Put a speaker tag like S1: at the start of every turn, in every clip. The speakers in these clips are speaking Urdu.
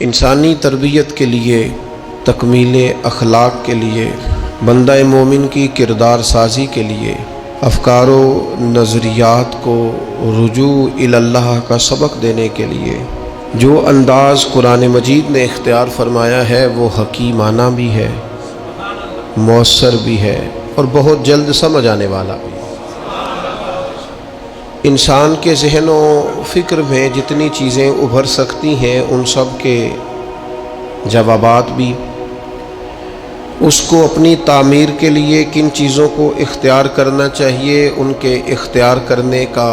S1: انسانی تربیت کے لیے، تکمیل اخلاق کے لیے، بندہ مومن کی کردار سازی کے لیے، افکار و نظریات کو رجوع الی اللہ کا سبق دینے کے لیے جو انداز قرآن مجید نے اختیار فرمایا ہے وہ حکیمانہ بھی ہے، مؤثر بھی ہے اور بہت جلد سمجھ آنے والا بھی۔ انسان کے ذہن و فکر میں جتنی چیزیں ابھر سکتی ہیں ان سب کے جوابات بھی، اس کو اپنی تعمیر کے لیے کن چیزوں کو اختیار کرنا چاہیے ان کے اختیار کرنے کا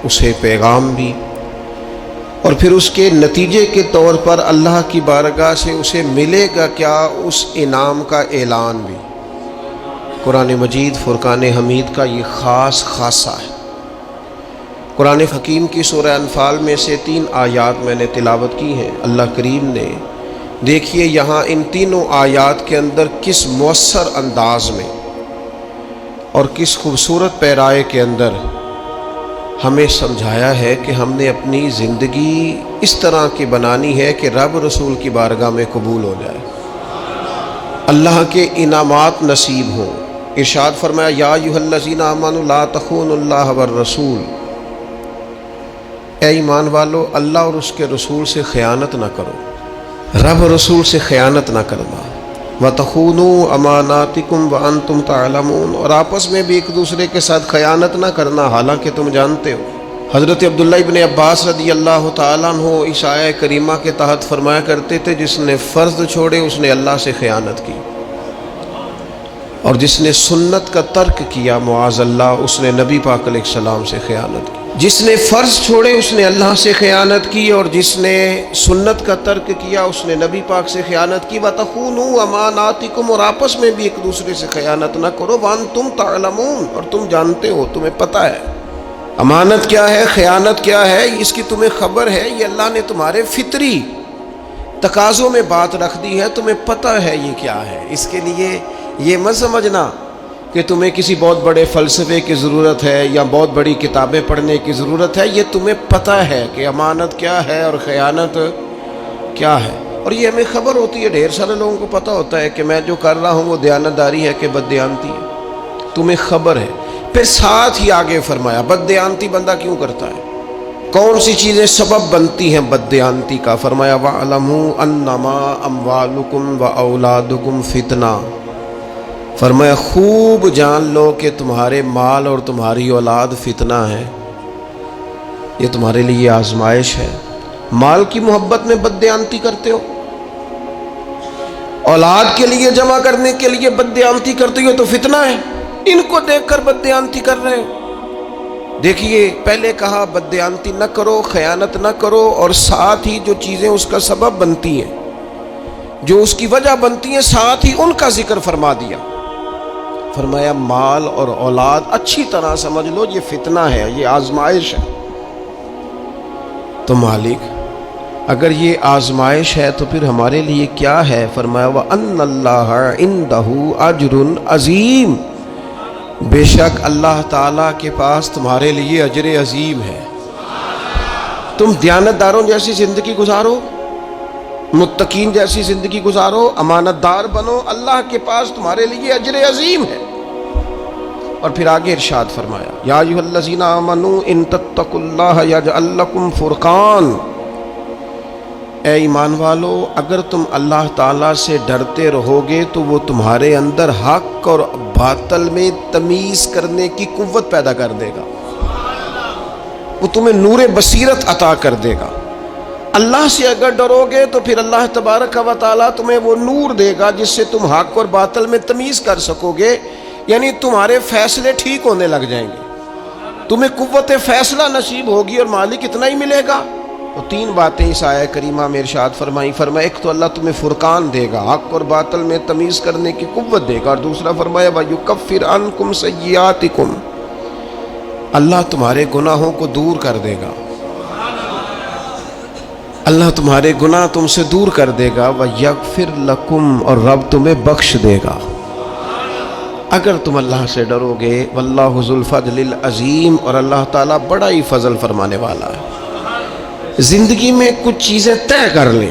S1: اسے پیغام بھی، اور پھر اس کے نتیجے کے طور پر اللہ کی بارگاہ سے اسے ملے گا کیا اس انعام کا اعلان بھی۔ قرآن مجید فرقان حمید کا یہ خاص خاصہ ہے۔ قرآن حکیم کی سورہ انفال میں سے 3 آیات میں نے تلاوت کی ہیں۔ اللہ کریم نے دیکھیے یہاں ان تینوں آیات کے اندر کس مؤثر انداز میں اور کس خوبصورت پیرائے کے اندر ہمیں سمجھایا ہے کہ ہم نے اپنی زندگی اس طرح کی بنانی ہے کہ رب رسول کی بارگاہ میں قبول ہو جائے، اللہ کے انعامات نصیب ہوں۔ ارشاد فرمایا یا ایھا الذین آمنوا لا تخونوا اللہ والرسول، اے ایمان والو اللہ اور اس کے رسول سے خیانت نہ کرو، رب رسول سے خیانت نہ کرنا، وَتَخُونُوا أَمَانَاتِكُمْ وَأَنْتُمْ تَعْلَمُونَ، اور آپس میں بھی ایک دوسرے کے ساتھ خیانت نہ کرنا حالانکہ تم جانتے ہو۔ حضرت عبداللہ ابن عباس رضی اللہ تعالیٰ عنہ اس آیہ کریمہ کے تحت فرمایا کرتے تھے جس نے فرض چھوڑے اس نے اللہ سے خیانت کی، اور جس نے سنت کا ترک کیا معاذ اللہ اس نے نبی پاک علیہ السلام سے خیانت کی۔ جس نے فرض چھوڑے اس نے اللہ سے خیانت کی، اور جس نے سنت کا ترک کیا اس نے نبی پاک سے خیانت کی۔ وَتَخُونُوا أَمَانَاتِكُمْ، اور آپس میں بھی ایک دوسرے سے خیانت نہ کرو، وَأَنْتُمْ تَعْلَمُونَ، اور تم جانتے ہو، تمہیں پتہ ہے امانت کیا ہے، خیانت کیا ہے، اس کی تمہیں خبر ہے، یہ اللہ نے تمہارے فطری تقاضوں میں بات رکھ دی ہے، تمہیں پتہ ہے یہ کیا ہے۔ اس کے لیے یہ مت سمجھنا کہ تمہیں کسی بہت بڑے فلسفے کی ضرورت ہے یا بہت بڑی کتابیں پڑھنے کی ضرورت ہے، یہ تمہیں پتہ ہے کہ امانت کیا ہے اور خیانت کیا ہے، اور یہ ہمیں خبر ہوتی ہے۔ ڈھیر سارے لوگوں کو پتہ ہوتا ہے کہ میں جو کر رہا ہوں وہ دیانتداری ہے کہ بددیانتی ہے، تمہیں خبر ہے۔ پھر ساتھ ہی آگے فرمایا بددیانتی بندہ کیوں کرتا ہے، کون سی چیزیں سبب بنتی ہیں بددیانتی کا، فرمایا وَاعْلَمُوا أَنَّمَا أَمْوَالُكُمْ وَأَوْلَادُكُمْ فِتْنَةٌ، فرمایا خوب جان لو کہ تمہارے مال اور تمہاری اولاد فتنہ ہے، یہ تمہارے لیے آزمائش ہے۔ مال کی محبت میں بددیانتی کرتے ہو، اولاد کے لیے جمع کرنے کے لیے بددیانتی کرتے ہو تو فتنہ ہے، ان کو دیکھ کر بددیانتی کر رہے ہو۔ دیکھیے پہلے کہا بددیانتی نہ کرو، خیانت نہ کرو، اور ساتھ ہی جو چیزیں اس کا سبب بنتی ہیں، جو اس کی وجہ بنتی ہیں، ساتھ ہی ان کا ذکر فرما دیا۔ فرمایا مال اور اولاد اچھی طرح سمجھ لو یہ فتنہ ہے، یہ آزمائش ہے۔ تو مالک اگر یہ آزمائش ہے تو پھر ہمارے لیے کیا ہے؟ فرمایا وَأَنَّ اللَّهَ عِنْدَهُ أَجْرٌ عَظِيمٌ، بے شک اللہ تعالیٰ کے پاس تمہارے لیے اجر عظیم ہے۔ تم دیانتداروں جیسی زندگی گزارو، متقین جیسی زندگی گزارو، امانت دار بنو، اللہ کے پاس تمہارے لیے اجر عظیم ہے۔ اور پھر آگے ارشاد فرمایا یا ایھا الذین آمنوا ان تتقوا اللہ یجعل لکم فرقان، اے ایمان والو اگر تم اللہ تعالیٰ سے ڈرتے رہو گے تو وہ تمہارے اندر حق اور باطل میں تمیز کرنے کی قوت پیدا کر دے گا، وہ تمہیں نور بصیرت عطا کر دے گا۔ اللہ سے اگر ڈرو گے تو پھر اللہ تبارک و تعالیٰ تمہیں وہ نور دے گا جس سے تم حق اور باطل میں تمیز کر سکو گے، یعنی تمہارے فیصلے ٹھیک ہونے لگ جائیں گے، تمہیں قوت فیصلہ نصیب ہوگی، اور مالک اتنا ہی ملے گا۔ تو 3 باتیں اس آیہ کریمہ میں ارشاد فرمائی۔ فرمایا ایک تو اللہ تمہیں فرقان دے گا، حق اور باطل میں تمیز کرنے کی قوت دے گا، اور دوسرا فرمایا وَيُكَفِّرْ عَنْكُمْ سَيِّئَاتِكُمْ، اللہ تمہارے گناہوں کو دور کر دے گا، اللہ تمہارے گناہ تم سے دور کر دے گا، وَيَغْفِرْ لَكُمْ، اور رب تمہیں بخش دے گا اگر تم اللہ سے ڈرو گے۔ واللہ ذو الفضل العظیم، اور اللہ تعالیٰ بڑا ہی فضل فرمانے والا ہے۔ زندگی میں کچھ چیزیں طے کر لیں،